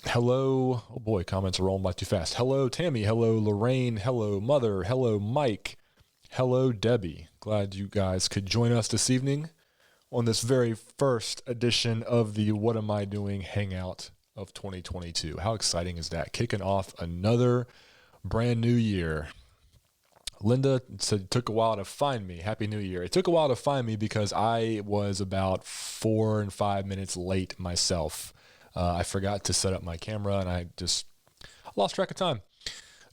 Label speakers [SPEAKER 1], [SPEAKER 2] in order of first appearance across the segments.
[SPEAKER 1] Hello. Oh boy, comments are rolling by too fast. Hello, Tammy. Hello, Lorraine. Hello, Mother. Hello, Mike. Hello, Debbie. Glad you guys could join us this evening on this very first edition of the What Am I Doing Hangout of 2022. How exciting is that? Kicking off another brand new year. Linda said it took a while to find me. Happy New Year. It took a while to find me because I was about 4 and 5 minutes late myself. I forgot to set up my camera and I lost track of time.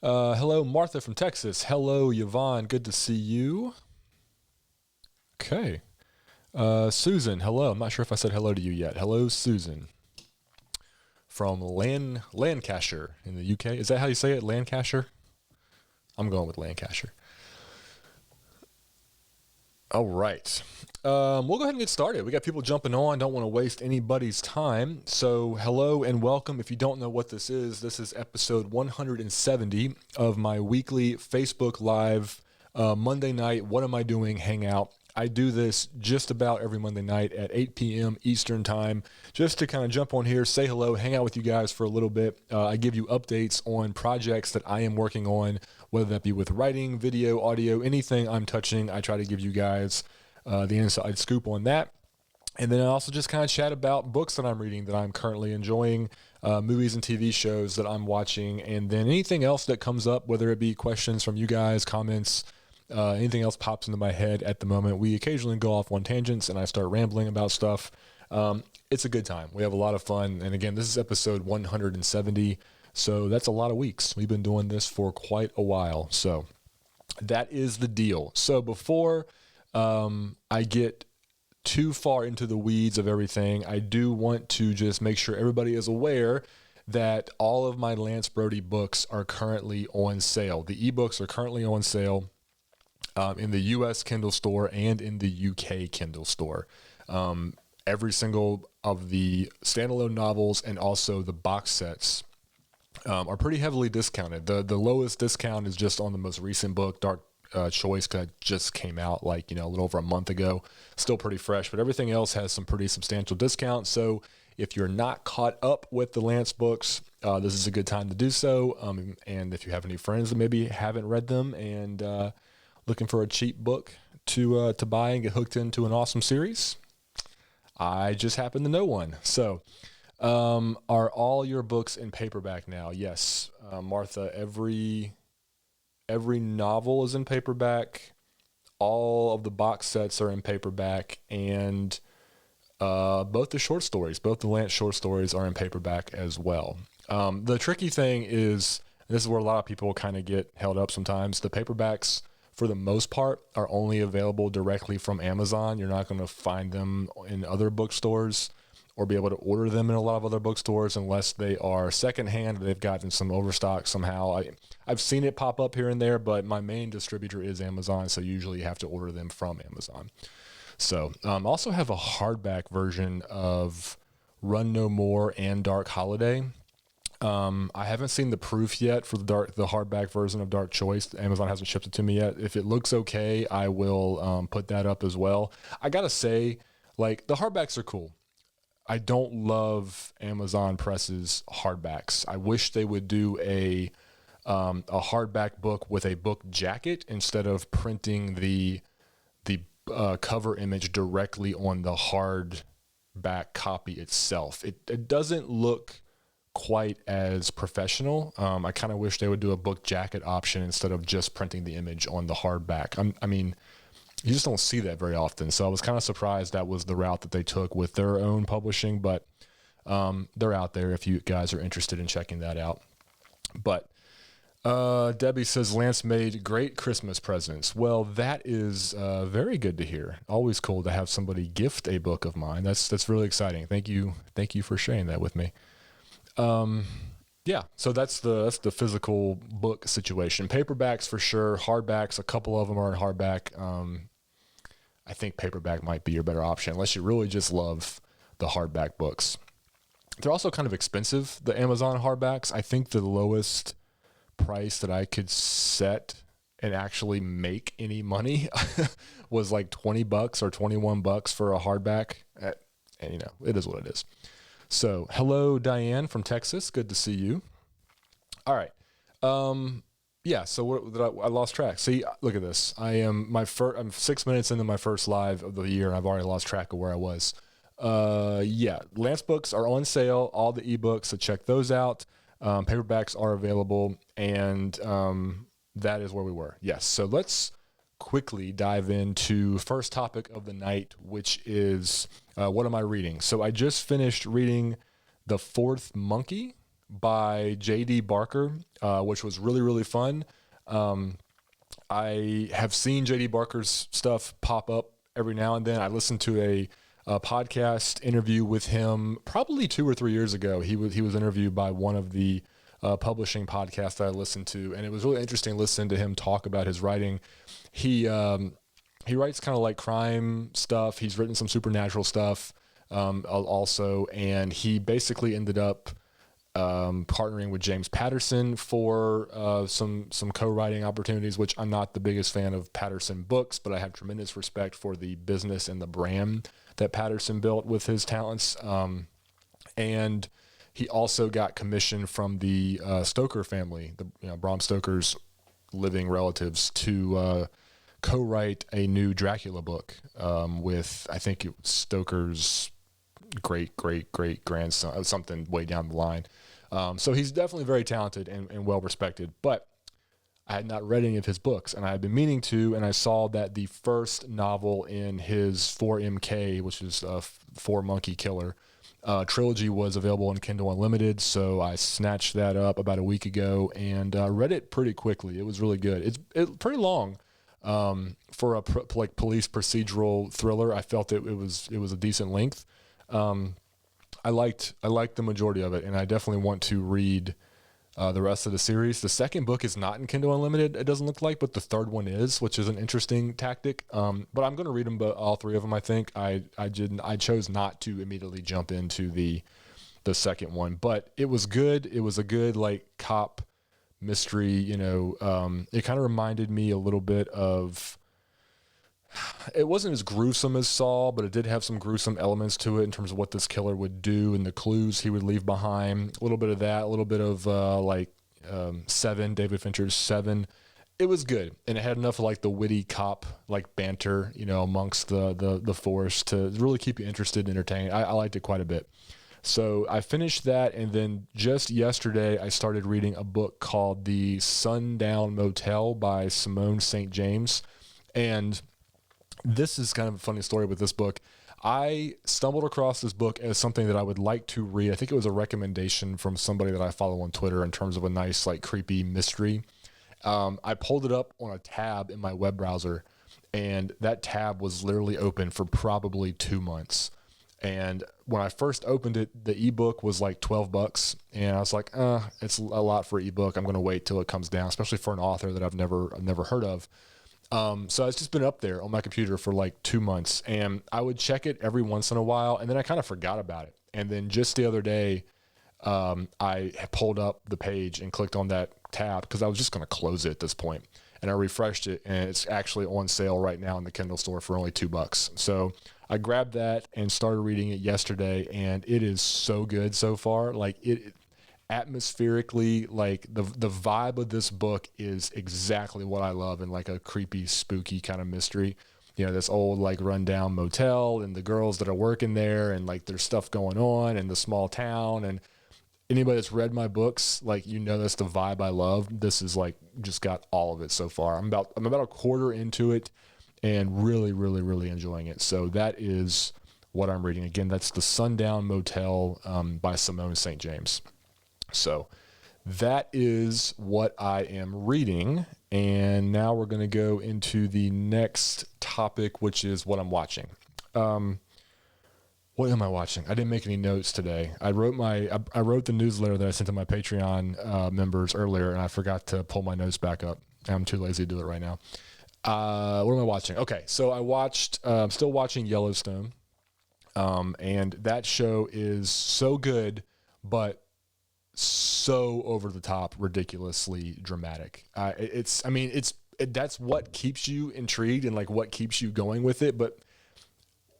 [SPEAKER 1] Hello, Martha from Texas. Hello, Yvonne. Good to see you. Okay. Susan, hello. I'm not sure if I said hello to you yet. Hello, Susan. From Lancashire in the UK. Is that how you say it? Lancashire? I'm going with Lancashire. All right. We'll go ahead and get started. We got people jumping on. Don't want to waste anybody's time. So hello and welcome. If you don't know what this is episode 170 of my weekly Facebook Live Monday night What Am I Doing Hangout. I do this just about every Monday night at 8 p.m. Eastern time, just to kind of jump on here, say hello, hang out with you guys for a little bit. I give you updates on projects that I am working on, whether that be with writing, video, audio, anything I'm touching. I try to give you guys the inside scoop on that. And then I also just kind of chat about books that I'm reading that I'm currently enjoying, movies and TV shows that I'm watching, and then anything else that comes up, whether it be questions from you guys, comments, anything else pops into my head at the moment. We occasionally go off on tangents and I start rambling about stuff. It's a good time. We have a lot of fun. And again, this is episode 170. So that's a lot of weeks. We've been doing this for quite a while. So that is the deal. So before I get too far into the weeds of everything, I do want to just make sure everybody is aware that all of my Lance Brody books are currently on sale. The ebooks are currently on sale in the US Kindle store and in the UK Kindle store. Every single of the standalone novels and also the box sets are pretty heavily discounted. The lowest discount is just on the most recent book, Dark Choice, because it just came out a little over a month ago. Still pretty fresh, but everything else has some pretty substantial discounts. So if you're not caught up with the Lance books, this is a good time to do so. And if you have any friends that maybe haven't read them and looking for a cheap book to buy and get hooked into an awesome series, I just happen to know one. So, are all your books in paperback now? Yes, Martha. Every novel is in paperback. All of the box sets are in paperback, and both the Lance short stories are in paperback as well. The tricky thing is, this is where a lot of people kind of get held up sometimes. The paperbacks, for the most part, are only available directly from Amazon. You're not going to find them in other bookstores or be able to order them in a lot of other bookstores unless they are secondhand or they've gotten some overstock somehow. I've seen it pop up here and there, but my main distributor is Amazon, so usually you have to order them from Amazon. So I also have a hardback version of Run No More and Dark Holiday. I haven't seen the proof yet for the hardback version of Dark Choice. Amazon hasn't shipped it to me yet. If it looks okay, I will put that up as well. I gotta say, the hardbacks are cool. I don't love Amazon Press's hardbacks. I wish they would do a hardback book with a book jacket instead of printing the cover image directly on the hardback copy itself. It doesn't look quite as professional. I kind of wish they would do a book jacket option instead of just printing the image on the hardback. You just don't see that very often. So I was kind of surprised that was the route that they took with their own publishing, but they're out there if you guys are interested in checking that out. But Debbie says Lance made great Christmas presents. Well, that is very good to hear. Always cool to have somebody gift a book of mine. That's really exciting. Thank you for sharing that with me. Yeah, so that's the physical book situation. Paperbacks for sure, hardbacks, a couple of them are in hardback. I think paperback might be your better option unless you really just love the hardback books. They're also kind of expensive, the Amazon hardbacks. I think the lowest price that I could set and actually make any money was like $20 or $21 for a hardback. And it is what it is. So, hello, Diane from Texas. Good to see you. All right. Yeah. So I lost track. See, look at this. I'm 6 minutes into my first live of the year, and I've already lost track of where I was. Yeah. Lance books are on sale. All the ebooks, so check those out. Paperbacks are available, and that is where we were. Yes. So let's quickly dive into first topic of the night, which is what am I reading? So I just finished reading The Fourth Monkey by J.D. Barker, which was really, really fun. I have seen J.D. Barker's stuff pop up every now and then. I listened to a podcast interview with him probably 2 or 3 years ago. He was interviewed by one of the publishing podcasts that I listened to, and it was really interesting listening to him talk about his writing. He writes kind of like crime stuff. He's written some supernatural stuff also, and he basically ended up partnering with James Patterson for some co-writing opportunities, which I'm not the biggest fan of Patterson books, but I have tremendous respect for the business and the brand that Patterson built with his talents. And he also got commission from the Stoker family, Bram Stoker's living relatives, to co-write a new Dracula book with, I think, Stoker's great grandson, something way down the line. So he's definitely very talented and well respected, but I had not read any of his books, and I had been meaning to, and I saw that the first novel in his 4MK, which is Four Monkey Killer trilogy, was available in Kindle Unlimited. So I snatched that up about a week ago and read it pretty quickly. It was really good. It's pretty long for a police procedural thriller. I felt it was a decent length. I liked the majority of it, and I definitely want to read the rest of the series. The second book is not in Kindle Unlimited, it doesn't look like, but the third one is, which is an interesting tactic. But I'm going to read them, all three of them. I think I chose not to immediately jump into the second one, but it was good. It was a good like cop mystery. It kind of reminded me a little bit of. It wasn't as gruesome as Saw, but it did have some gruesome elements to it in terms of what this killer would do and the clues he would leave behind. A little bit of that, a little bit of Seven, David Fincher's Seven. It was good, and it had enough of like the witty cop like banter, amongst the force to really keep you interested and entertained. I liked it quite a bit. So I finished that, and then just yesterday I started reading a book called The Sundown Motel by Simone St. James, and this is kind of a funny story with this book. I stumbled across this book as something that I would like to read. I think it was a recommendation from somebody that I follow on Twitter in terms of a nice, like, creepy mystery. I pulled it up on a tab in my web browser, and that tab was literally open for probably 2 months. And when I first opened it, the ebook was like $12, and I was like, it's a lot for an ebook. I'm going to wait till it comes down, especially for an author that I've never heard of. So it's just been up there on my computer for like 2 months, and I would check it every once in a while, and then I kind of forgot about it. And then just the other day, I pulled up the page and clicked on that tab because I was just going to close it at this point. And I refreshed it, and it's actually on sale right now in the Kindle store for only $2. So I grabbed that and started reading it yesterday, and it is so good so far. Like it atmospherically, like the vibe of this book is exactly what I love in like a creepy, spooky kind of mystery. This old like rundown motel and the girls that are working there, and like there's stuff going on in the small town. And anybody that's read my books, like, that's the vibe I love. This is like just got all of it so far. I'm about a quarter into it and really, really, really enjoying it. So that is what I'm reading. Again, that's The Sundown Motel by Simone St. James. So that is what I am reading. And now we're going to go into the next topic, which is what I'm watching. What am I watching? I didn't make any notes today. I wrote the newsletter that I sent to my Patreon members earlier, and I forgot to pull my notes back up. I'm too lazy to do it right now. What am I watching? Okay, so I watched, still watching Yellowstone, and that show is so good, but so over the top, ridiculously dramatic. That's what keeps you intrigued and like what keeps you going with it. But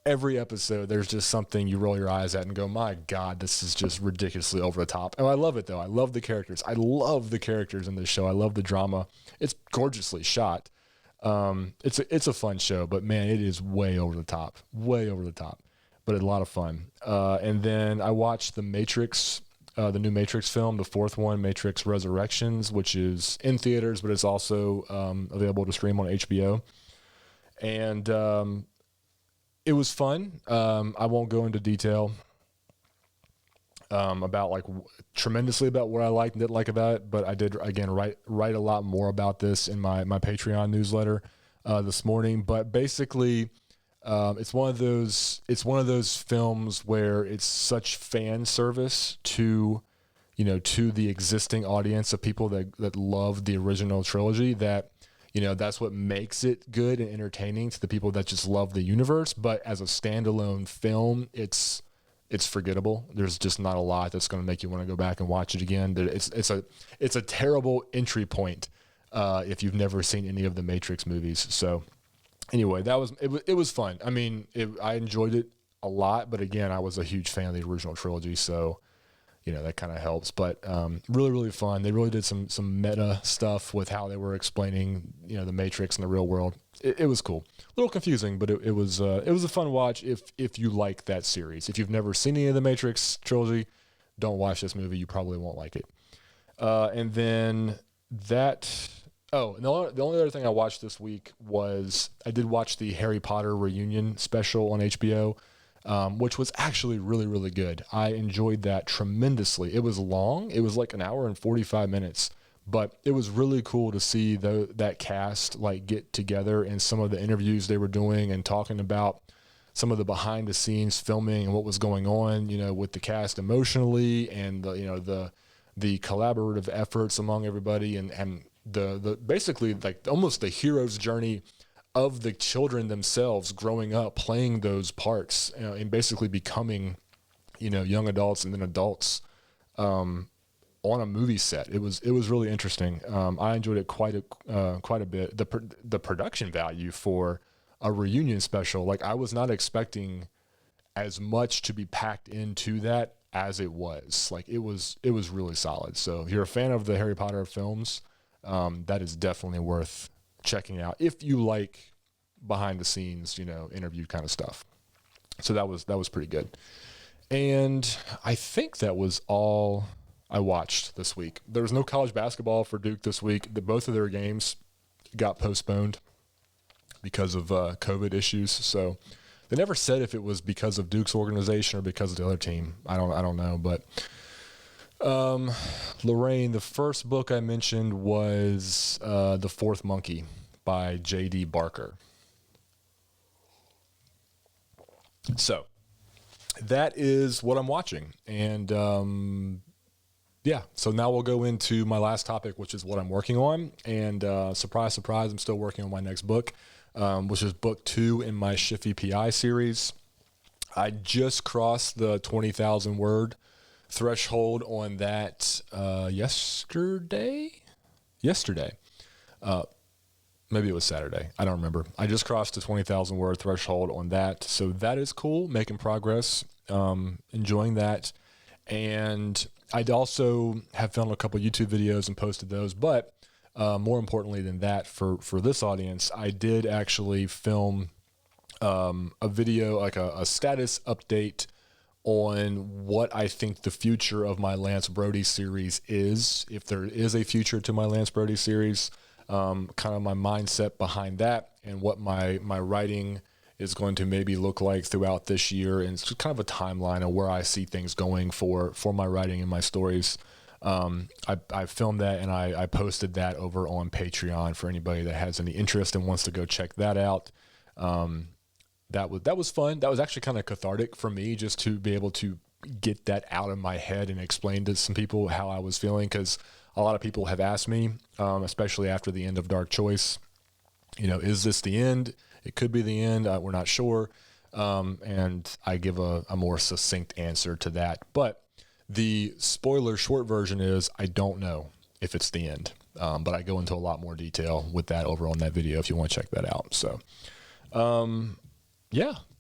[SPEAKER 1] every episode, there's just something you roll your eyes at and go, my God, this is just ridiculously over the top. And I love it, though. I love the characters. I love the characters in this show. I love the drama. It's gorgeously shot. It's a fun show, but man, it is way over the top, but a lot of fun. And then I watched The Matrix, the new Matrix film, the fourth one, Matrix Resurrections, which is in theaters, but it's also available to stream on HBO. And it was fun. I won't go into detail about tremendously about what I liked and didn't like about it, but I did again write a lot more about this in my Patreon newsletter this morning. But basically, it's one of those films where it's such fan service to the existing audience of people that love the original trilogy that that's what makes it good and entertaining to the people that just love the universe. But as a standalone film, it's forgettable. There's just not a lot that's going to make you want to go back and watch it again. It's a terrible entry point if you've never seen any of the Matrix movies. So anyway, it was fun. I mean, I enjoyed it a lot, but again, I was a huge fan of the original trilogy, so that kind of helps. But really, really fun. They really did some meta stuff with how they were explaining the Matrix in the real world. It was cool. A little confusing, but it was a fun watch if you like that series. If you've never seen any of the Matrix trilogy, don't watch this movie. You probably won't like it. And then that. Oh, and the only other thing I watched this week was I did watch the Harry Potter reunion special on HBO, which was actually really, really good. I enjoyed that tremendously. It was long. It was like an hour and 45 minutes. But it was really cool to see that cast get together and some of the interviews they were doing and talking about some of the behind the scenes filming and what was going on, with the cast emotionally and the collaborative efforts among everybody and the basically almost the hero's journey of the children themselves growing up, playing those parts, and basically becoming, young adults and then adults, on a movie set. It was really interesting. I enjoyed it quite a bit. The production value for a reunion special, I was not expecting as much to be packed into that as it was. It was really solid. So if you're a fan of the Harry Potter films, that is definitely worth checking out if you like behind the scenes, interview kind of stuff. So that was pretty good. And I think that was all I watched this week. There was no college basketball for Duke this week. Both of their games got postponed because of COVID issues. So they never said if it was because of Duke's organization or because of the other team. I don't know. But Lorraine, the first book I mentioned was The Fourth Monkey by J.D. Barker. So that is what I'm watching. And so now we'll go into my last topic, which is what I'm working on. And surprise, surprise, I'm still working on my next book, which is book 2 in my Shiffy PI series. I just crossed the 20,000 word threshold on that yesterday. Maybe it was Saturday. I don't remember. I just crossed the 20,000 word threshold on that. So that is cool, making progress, enjoying that. And I'd also have filmed a couple YouTube videos and posted those. But more importantly than that, for this audience, I did actually film a video, a status update on what I think the future of my Lance Brody series is, if there is a future to my Lance Brody series, kind of my mindset behind that and what my writing is going to maybe look like throughout this year. And it's kind of a timeline of where I see things going for my writing and my stories. I filmed that and I posted that over on Patreon for anybody that has any interest and wants to go check that out. That was fun. That was actually kind of cathartic for me just to be able to get that out of my head and explain to some people how I was feeling. Cause a lot of people have asked me, especially after the end of Dark Choice, is this the end? It could be the end. We're not sure. And I give a more succinct answer to that. But the spoiler short version is I don't know if it's the end. But I go into a lot more detail with that over on that video if you want to check that out. So,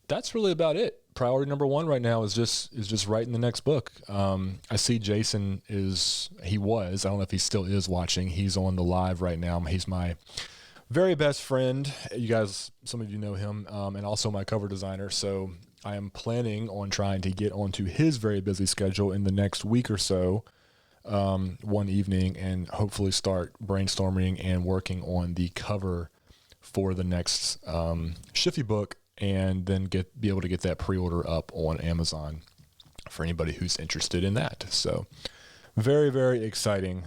[SPEAKER 1] that's really about it. Priority number one right now is just writing the next book. I see Jason I don't know if he still is watching. He's on the live right now. He's my very best friend. You guys, some of you know him, and also my cover designer. So I am planning on trying to get onto his very busy schedule in the next week or so, one evening, and hopefully start brainstorming and working on the cover for the next Shiffy book, and then be able to get that pre-order up on Amazon for anybody who's interested in that. So very, very exciting.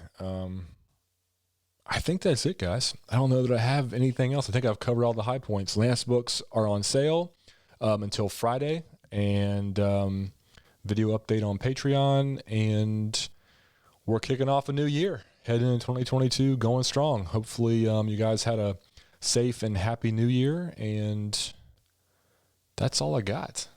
[SPEAKER 1] I think that's it, guys. I don't know that I have anything else. I think I've covered all the high points. Lance books are on sale until Friday, and video update on Patreon, and we're kicking off a new year, heading into 2022, going strong. Hopefully you guys had a safe and happy new year, and that's all I got.